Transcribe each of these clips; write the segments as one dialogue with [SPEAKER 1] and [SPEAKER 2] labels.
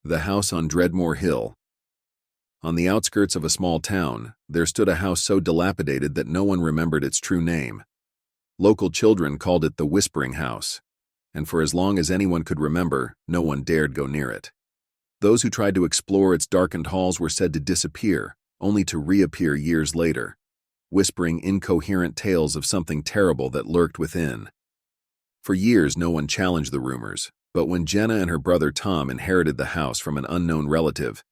[SPEAKER 1] The house on Dreadmoor Hill. On the outskirts of a small town, there stood a house so dilapidated that no one remembered its true name. Local children called it the Whispering House, and for as long as anyone could remember, no one dared go near it. Those who tried to explore its darkened halls were said to disappear, only to reappear years later, whispering incoherent tales of something terrible that lurked within. For years, no one challenged the rumors, but when Jenna and her brother Tom inherited the house from an unknown relative,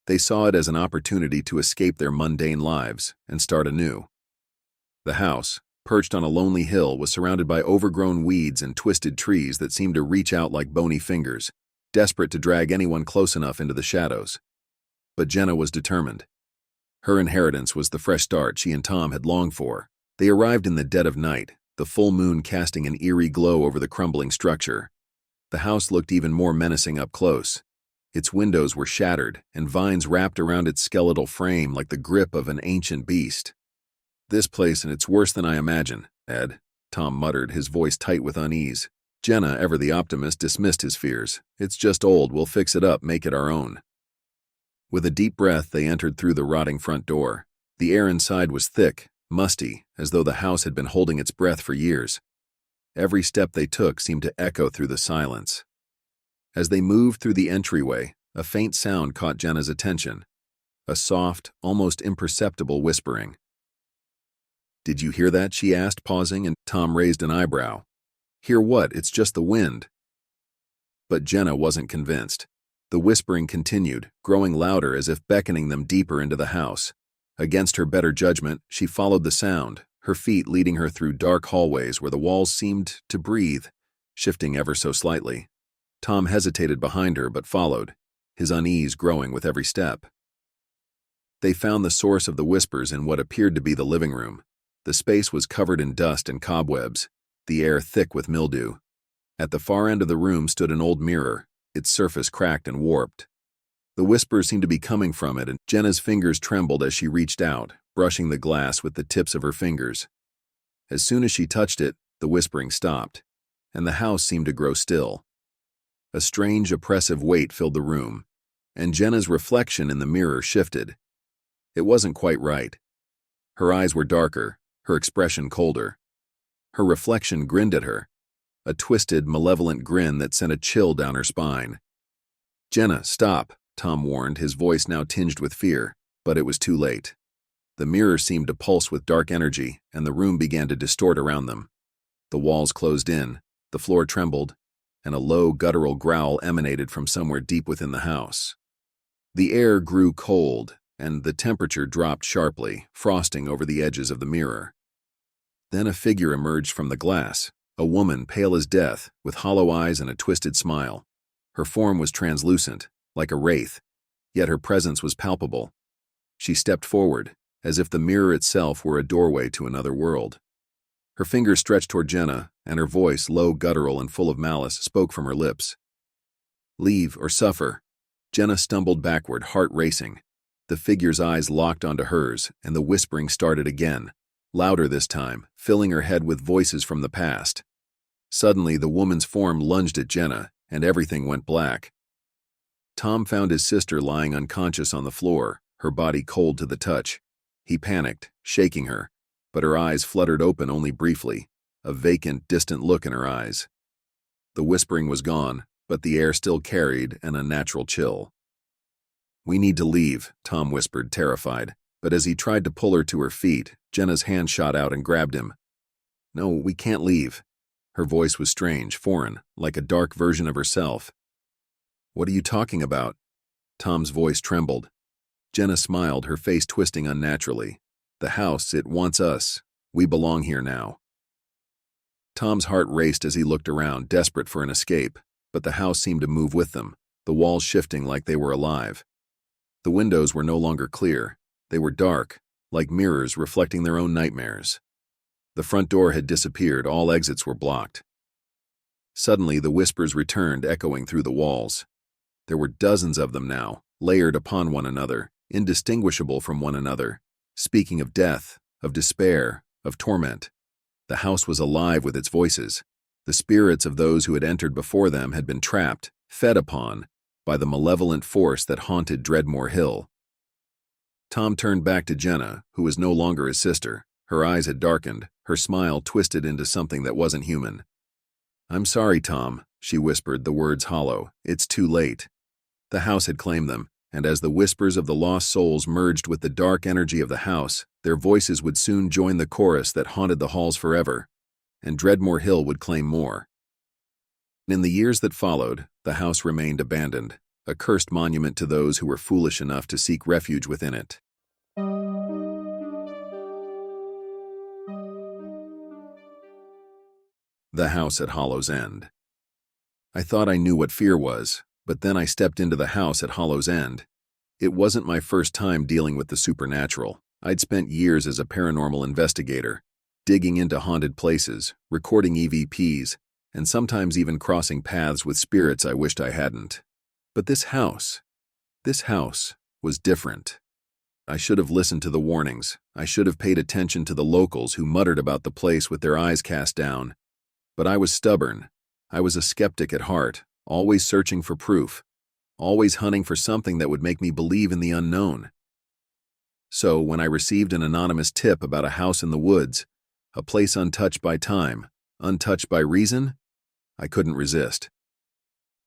[SPEAKER 1] they saw it as an opportunity to escape their mundane lives and start anew. The house, perched on a lonely hill, was surrounded by overgrown weeds and twisted trees that seemed to reach out like bony fingers, desperate to drag anyone close enough into the shadows. But Jenna was determined. Her inheritance was the fresh start she and Tom had longed for. They arrived in the dead of night, the full moon casting an eerie glow over the crumbling structure. The house looked even more menacing up close. Its windows were shattered, and vines wrapped around its skeletal frame like the grip of an ancient beast. "This place, and it's worse than I imagine, Ed," Tom muttered, his voice tight with unease. Jenna, ever the optimist, dismissed his fears. "It's just old, we'll fix it up, make it our own." With a deep breath, they entered through the rotting front door. The air inside was thick, musty, as though the house had been holding its breath for years. Every step they took seemed to echo through the silence. As they moved through the entryway, a faint sound caught Jenna's attention. A soft, almost imperceptible whispering. "Did you hear that?" she asked, pausing, and Tom raised an eyebrow. "Hear what? It's just the wind." But Jenna wasn't convinced. The whispering continued, growing louder as if beckoning them deeper into the house. Against her better judgment, she followed the sound, her feet leading her through dark hallways where the walls seemed to breathe, shifting ever so slightly. Tom hesitated behind her but followed, his unease growing with every step. They found the source of the whispers in what appeared to be the living room. The space was covered in dust and cobwebs, the air thick with mildew. At the far end of the room stood an old mirror, its surface cracked and warped. The whispers seemed to be coming from it, and Jenna's fingers trembled as she reached out, brushing the glass with the tips of her fingers. As soon as she touched it, the whispering stopped, and the house seemed to grow still. A strange, oppressive weight filled the room, and Jenna's reflection in the mirror shifted. It wasn't quite right. Her eyes were darker, her expression colder. Her reflection grinned at her, a twisted, malevolent grin that sent a chill down her spine. "Jenna, stop," Tom warned, his voice now tinged with fear, but it was too late. The mirror seemed to pulse with dark energy, and the room began to distort around them. The walls closed in, the floor trembled, and a low, guttural growl emanated from somewhere deep within the house. The air grew cold, and the temperature dropped sharply, frosting over the edges of the mirror. Then a figure emerged from the glass, a woman pale as death, with hollow eyes and a twisted smile. Her form was translucent, like a wraith, yet her presence was palpable. She stepped forward, as if the mirror itself were a doorway to another world. Her fingers stretched toward Jenna, and her voice, low, guttural, and full of malice, spoke from her lips. "Leave or suffer." Jenna stumbled backward, heart racing. The figure's eyes locked onto hers, and the whispering started again, louder this time, filling her head with voices from the past. Suddenly, the woman's form lunged at Jenna, and everything went black. Tom found his sister lying unconscious on the floor, her body cold to the touch. He panicked, shaking her, but her eyes fluttered open only briefly, a vacant, distant look in her eyes. The whispering was gone, but the air still carried an unnatural chill. "We need to leave," Tom whispered, terrified, but as he tried to pull her to her feet, Jenna's hand shot out and grabbed him. "No, we can't leave." Her voice was strange, foreign, like a dark version of herself. "What are you talking about?" Tom's voice trembled. Jenna smiled, her face twisting unnaturally. "The house, it wants us. We belong here now." Tom's heart raced as he looked around, desperate for an escape, but the house seemed to move with them, the walls shifting like they were alive. The windows were no longer clear. They were dark, like mirrors reflecting their own nightmares. The front door had disappeared, all exits were blocked. Suddenly, the whispers returned, echoing through the walls. There were dozens of them now, layered upon one another, indistinguishable from one another, speaking of death, of despair, of torment. The house was alive with its voices. The spirits of those who had entered before them had been trapped, fed upon, by the malevolent force that haunted Dreadmoor Hill. Tom turned back to Jenna, who was no longer his sister. Her eyes had darkened, her smile twisted into something that wasn't human. "I'm sorry, Tom," she whispered, the words hollow. "It's too late." The house had claimed them, and as the whispers of the lost souls merged with the dark energy of the house, their voices would soon join the chorus that haunted the halls forever, and Dreadmoor Hill would claim more. In the years that followed, the house remained abandoned, a cursed monument to those who were foolish enough to seek refuge within it. The house at Hallows End. I thought I knew what fear was, but then I stepped into the house at Hallows End. It wasn't my first time dealing with the supernatural. I'd spent years as a paranormal investigator, digging into haunted places, recording EVPs, and sometimes even crossing paths with spirits I wished I hadn't. But this house was different. I should have listened to the warnings. I should have paid attention to the locals who muttered about the place with their eyes cast down. But I was stubborn. I was a skeptic at heart, always searching for proof, always hunting for something that would make me believe in the unknown. So when I received an anonymous tip about a house in the woods, a place untouched by time, untouched by reason, I couldn't resist.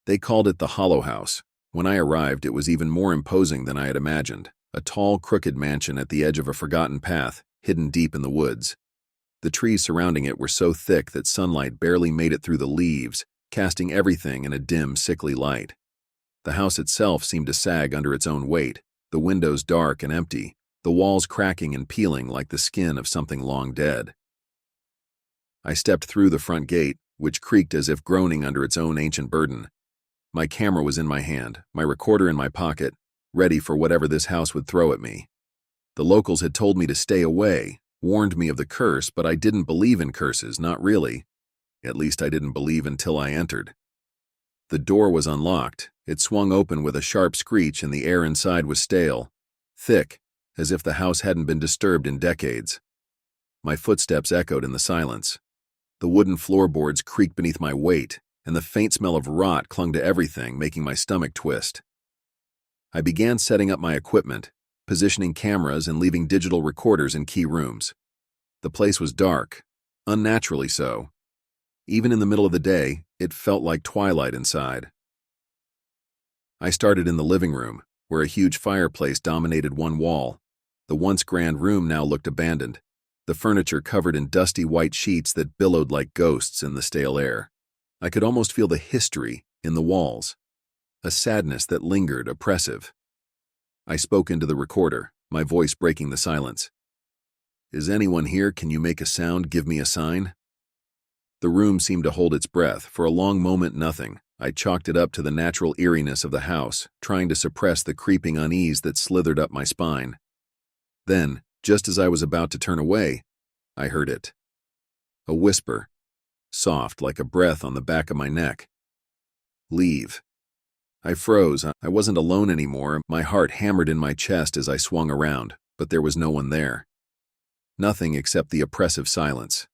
[SPEAKER 1] They called it the Hollow House. When I arrived, it was even more imposing than I had imagined, a tall, crooked mansion at the edge of a forgotten path, hidden deep in the woods. The trees surrounding it were so thick that sunlight barely made it through the leaves, casting everything in a dim, sickly light. The house itself seemed to sag under its own weight, the windows dark and empty, the walls cracking and peeling like the skin of something long dead. I stepped through the front gate, which creaked as if groaning under its own ancient burden. My camera was in my hand, my recorder in my pocket, ready for whatever this house would throw at me. The locals had told me to stay away, warned me of the curse, but I didn't believe in curses, not really. At least I didn't believe until I entered. The door was unlocked. It swung open with a sharp screech and the air inside was stale, thick, as if the house hadn't been disturbed in decades. My footsteps echoed in the silence. The wooden floorboards creaked beneath my weight, and the faint smell of rot clung to everything, making my stomach twist. I began setting up my equipment, positioning cameras and leaving digital recorders in key rooms. The place was dark, unnaturally so. Even in the middle of the day, it felt like twilight inside. I started in the living room, where a huge fireplace dominated one wall. The once grand room now looked abandoned, the furniture covered in dusty white sheets that billowed like ghosts in the stale air. I could almost feel the history in the walls, a sadness that lingered, oppressive. I spoke into the recorder, my voice breaking the silence. "Is anyone here? Can you make a sound? Give me a sign?" The room seemed to hold its breath. For a long moment, nothing. I chalked it up to the natural eeriness of the house, trying to suppress the creeping unease that slithered up my spine. Then, just as I was about to turn away, I heard it. A whisper, soft like a breath on the back of my neck. "Leave." I froze. I wasn't alone anymore. My heart hammered in my chest as I swung around, but there was no one there. Nothing except the oppressive silence.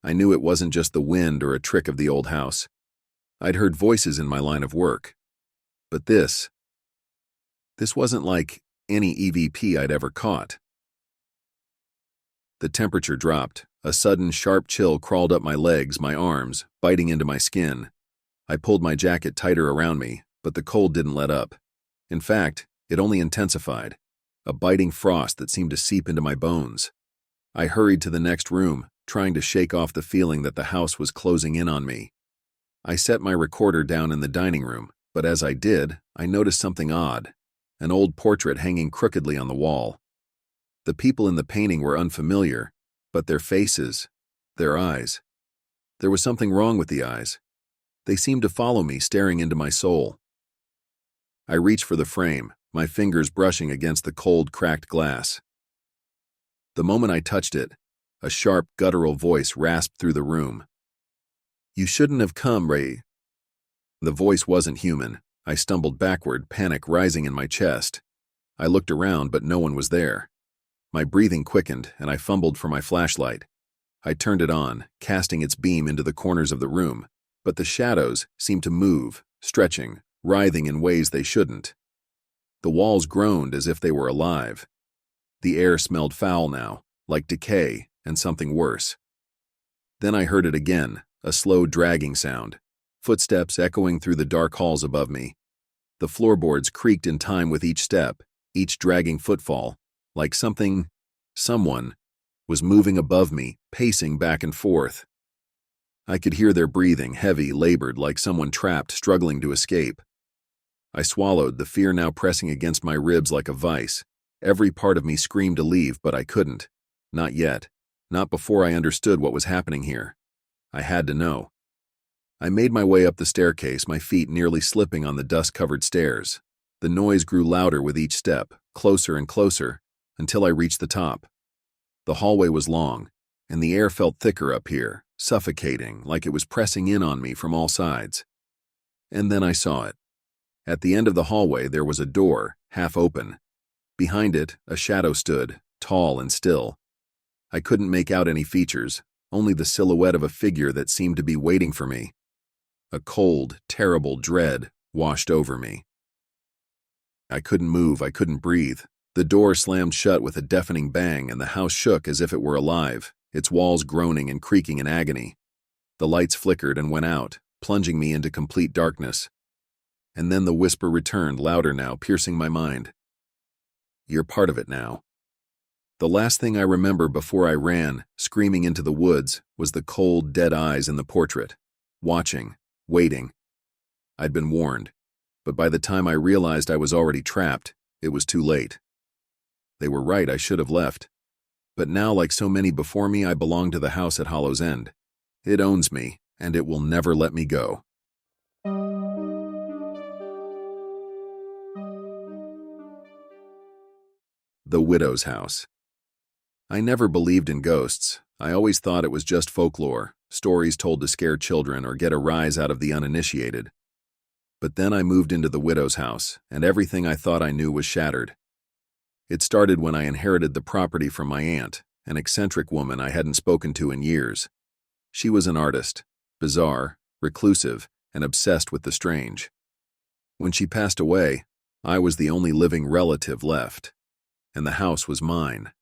[SPEAKER 1] I knew it wasn't just the wind or a trick of the old house. I'd heard voices in my line of work. But this wasn't like any EVP I'd ever caught. The temperature dropped. A sudden, sharp chill crawled up my legs, my arms, biting into my skin. I pulled my jacket tighter around me, but the cold didn't let up. In fact, it only intensified, a biting frost that seemed to seep into my bones. I hurried to the next room, trying to shake off the feeling that the house was closing in on me. I set my recorder down in the dining room, but as I did, I noticed something odd, an old portrait hanging crookedly on the wall. The people in the painting were unfamiliar, but their faces, their eyes. There was something wrong with the eyes. They seemed to follow me, staring into my soul. I reached for the frame, my fingers brushing against the cold, cracked glass. The moment I touched it, a sharp, guttural voice rasped through the room. "You shouldn't have come, Ray." The voice wasn't human. I stumbled backward, panic rising in my chest. I looked around, but no one was there. My breathing quickened, and I fumbled for my flashlight. I turned it on, casting its beam into the corners of the room, but the shadows seemed to move, stretching, writhing in ways they shouldn't. The walls groaned as if they were alive. The air smelled foul now, like decay and something worse. Then I heard it again, a slow dragging sound, footsteps echoing through the dark halls above me. The floorboards creaked in time with each step, each dragging footfall, like someone, was moving above me, pacing back and forth. I could hear their breathing, heavy, labored, like someone trapped, struggling to escape. I swallowed, the fear now pressing against my ribs like a vice. Every part of me screamed to leave, but I couldn't. Not yet. Not before I understood what was happening here. I had to know. I made my way up the staircase, my feet nearly slipping on the dust-covered stairs. The noise grew louder with each step, closer and closer, until I reached the top. The hallway was long, and the air felt thicker up here, suffocating, like it was pressing in on me from all sides. And then I saw it. At the end of the hallway there was a door, half open. Behind it, a shadow stood, tall and still. I couldn't make out any features, only the silhouette of a figure that seemed to be waiting for me. A cold, terrible dread washed over me. I couldn't move, I couldn't breathe. The door slammed shut with a deafening bang, and the house shook as if it were alive, its walls groaning and creaking in agony. The lights flickered and went out, plunging me into complete darkness. And then the whisper returned, louder now, piercing my mind. "You're part of it now." The last thing I remember before I ran, screaming into the woods, was the cold, dead eyes in the portrait, watching, waiting. I'd been warned, but by the time I realized I was already trapped, it was too late. They were right, I should have left. But now, like so many before me, I belong to the house at Hallows End. It owns me, and it will never let me go. The Widow's House. I never believed in ghosts. I always thought it was just folklore, stories told to scare children or get a rise out of the uninitiated. But then I moved into the widow's house, and everything I thought I knew was shattered. It started when I inherited the property from my aunt, an eccentric woman I hadn't spoken to in years. She was an artist, bizarre, reclusive, and obsessed with the strange. When she passed away, I was the only living relative left, and the house was mine.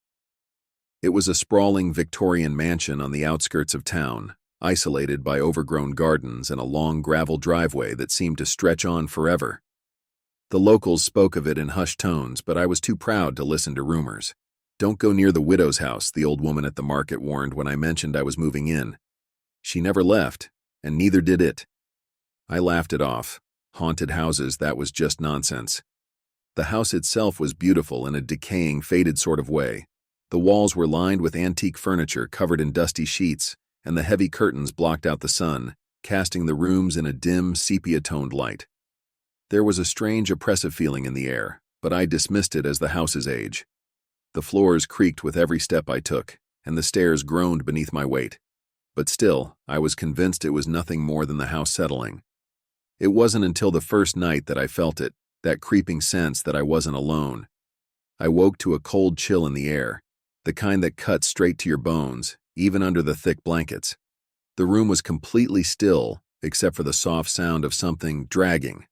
[SPEAKER 1] It was a sprawling Victorian mansion on the outskirts of town, isolated by overgrown gardens and a long gravel driveway that seemed to stretch on forever. The locals spoke of it in hushed tones, but I was too proud to listen to rumors. "Don't go near the widow's house," the old woman at the market warned when I mentioned I was moving in. She never left, and neither did it. I laughed it off. Haunted houses, that was just nonsense. The house itself was beautiful in a decaying, faded sort of way. The walls were lined with antique furniture covered in dusty sheets, and the heavy curtains blocked out the sun, casting the rooms in a dim, sepia-toned light. There was a strange, oppressive feeling in the air, but I dismissed it as the house's age. The floors creaked with every step I took, and the stairs groaned beneath my weight. But still, I was convinced it was nothing more than the house settling. It wasn't until the first night that I felt it, that creeping sense that I wasn't alone. I woke to a cold chill in the air, the kind that cuts straight to your bones, even under the thick blankets. The room was completely still, except for the soft sound of something dragging.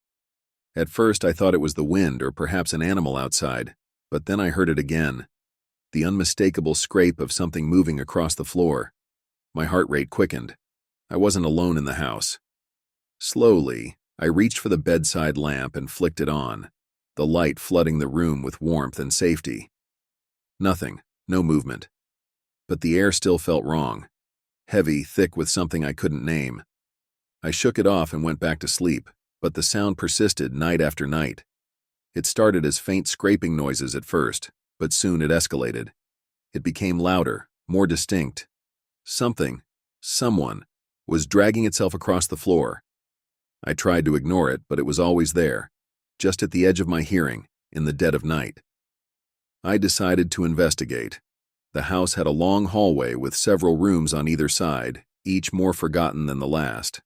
[SPEAKER 1] At first I thought it was the wind or perhaps an animal outside, but then I heard it again, the unmistakable scrape of something moving across the floor. My heart rate quickened. I wasn't alone in the house. Slowly, I reached for the bedside lamp and flicked it on, the light flooding the room with warmth and safety. Nothing, no movement. But the air still felt wrong, heavy, thick with something I couldn't name. I shook it off and went back to sleep, but the sound persisted night after night. It started as faint scraping noises at first, but soon it escalated. It became louder, more distinct. Someone, was dragging itself across the floor. I tried to ignore it, but it was always there, just at the edge of my hearing, in the dead of night. I decided to investigate. The house had a long hallway with several rooms on either side, each more forgotten than the last.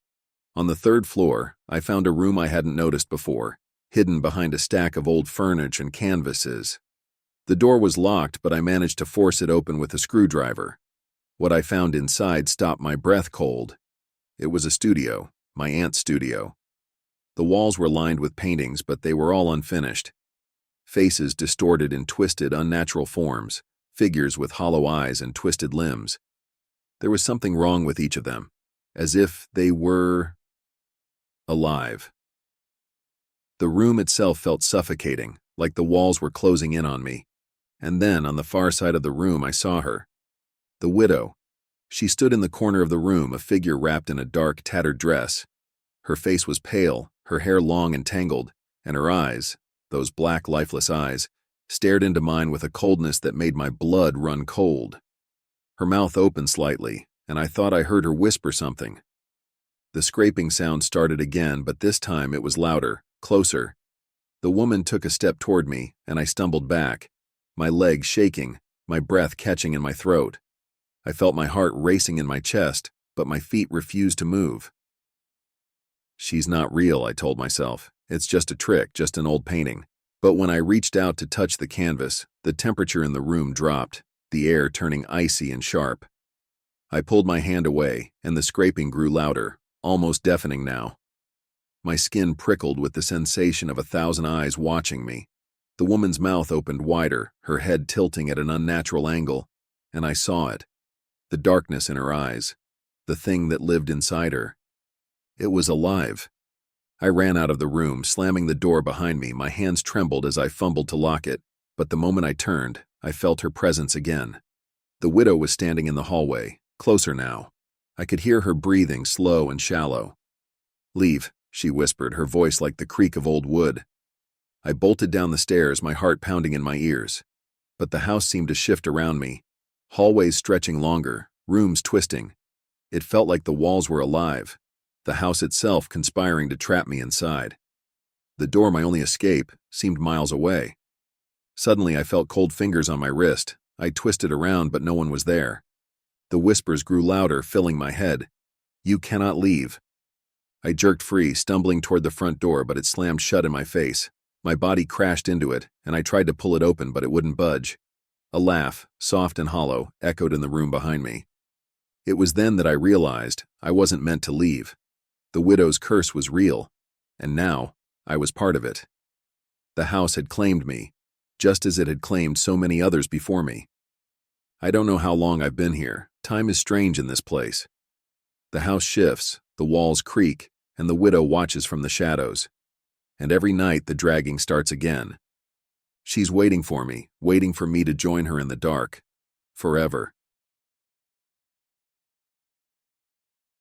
[SPEAKER 1] On the third floor, I found a room I hadn't noticed before, hidden behind a stack of old furniture and canvases. The door was locked, but I managed to force it open with a screwdriver. What I found inside stopped my breath cold. It was a studio, my aunt's studio. The walls were lined with paintings, but they were all unfinished. Faces distorted in twisted, unnatural forms, figures with hollow eyes and twisted limbs. There was something wrong with each of them, as if they were alive. The room itself felt suffocating, like the walls were closing in on me. And then, on the far side of the room, I saw her. The widow. She stood in the corner of the room, a figure wrapped in a dark, tattered dress. Her face was pale, her hair long and tangled, and her eyes, those black, lifeless eyes, stared into mine with a coldness that made my blood run cold. Her mouth opened slightly, and I thought I heard her whisper something. The scraping sound started again, but this time it was louder, closer. The woman took a step toward me, and I stumbled back, my legs shaking, my breath catching in my throat. I felt my heart racing in my chest, but my feet refused to move. She's not real, I told myself. It's just a trick, just an old painting. But when I reached out to touch the canvas, the temperature in the room dropped, the air turning icy and sharp. I pulled my hand away, and the scraping grew louder, almost deafening now. My skin prickled with the sensation of 1,000 eyes watching me. The woman's mouth opened wider, her head tilting at an unnatural angle, and I saw it. The darkness in her eyes. The thing that lived inside her. It was alive. I ran out of the room, slamming the door behind me. My hands trembled as I fumbled to lock it, but the moment I turned, I felt her presence again. The widow was standing in the hallway, closer now. I could hear her breathing, slow and shallow. "Leave," she whispered, her voice like the creak of old wood. I bolted down the stairs, my heart pounding in my ears. But the house seemed to shift around me, hallways stretching longer, rooms twisting. It felt like the walls were alive, the house itself conspiring to trap me inside. The door, my only escape, seemed miles away. Suddenly I felt cold fingers on my wrist. I twisted around, but no one was there. The whispers grew louder, filling my head. "You cannot leave." I jerked free, stumbling toward the front door, but it slammed shut in my face. My body crashed into it, and I tried to pull it open, but it wouldn't budge. A laugh, soft and hollow, echoed in the room behind me. It was then that I realized I wasn't meant to leave. The widow's curse was real, and now I was part of it. The house had claimed me, just as it had claimed so many others before me. I don't know how long I've been here. Time is strange in this place. The house shifts, the walls creak, and the widow watches from the shadows. And every night the dragging starts again. She's waiting for me to join her in the dark. Forever.